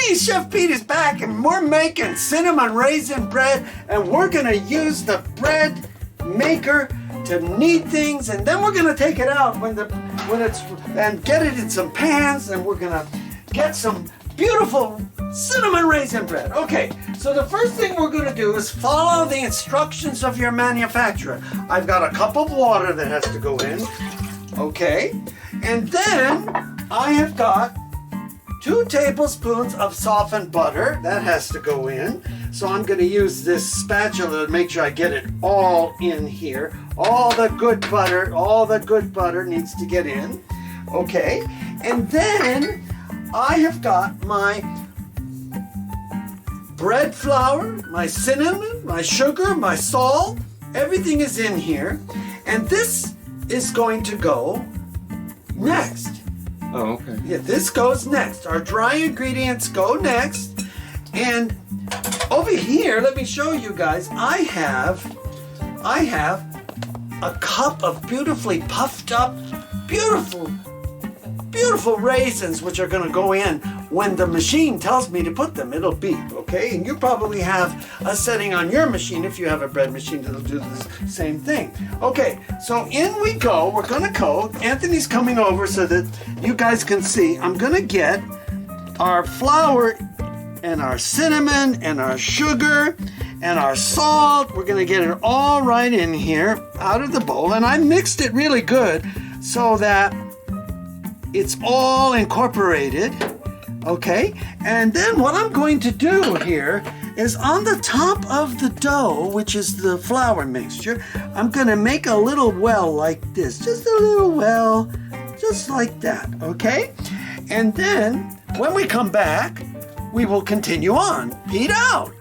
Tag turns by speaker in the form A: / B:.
A: Hey, Chef Pete is back and we're making cinnamon raisin bread, and we're gonna use the bread maker to knead things, and then we're gonna take it out and get it in some pans, and we're gonna get some beautiful cinnamon raisin bread. Okay, so the first thing we're gonna do is follow the instructions of your manufacturer. I've got a cup of water that has to go in, okay? And then I have got 2 tablespoons of softened butter. That has to go in. So I'm going to use this spatula to make sure I get it all in here. All the good butter needs to get in. Okay. And then I have got my bread flour, my cinnamon, my sugar, my salt. Everything is in here. And this is going to go next.
B: Oh, okay.
A: Yeah, this goes next. Our dry ingredients go next. And over here, let me show you guys, I have a cup of beautifully puffed up, beautiful raisins, which are gonna go in when the machine tells me to put them. It'll beep, okay? And you probably have a setting on your machine, if you have a bread machine, that'll do the same thing. Okay, so in we go. We're gonna go. Anthony's coming over so that you guys can see. I'm gonna get our flour and our cinnamon and our sugar and our salt. We're gonna get it all right in here out of the bowl, and I mixed it really good so that it's all incorporated, okay? And then what I'm going to do here is on the top of the dough, which is the flour mixture, I'm gonna make a little well like this, just a little well, just like that, okay? And then when we come back, we will continue on. Pete out.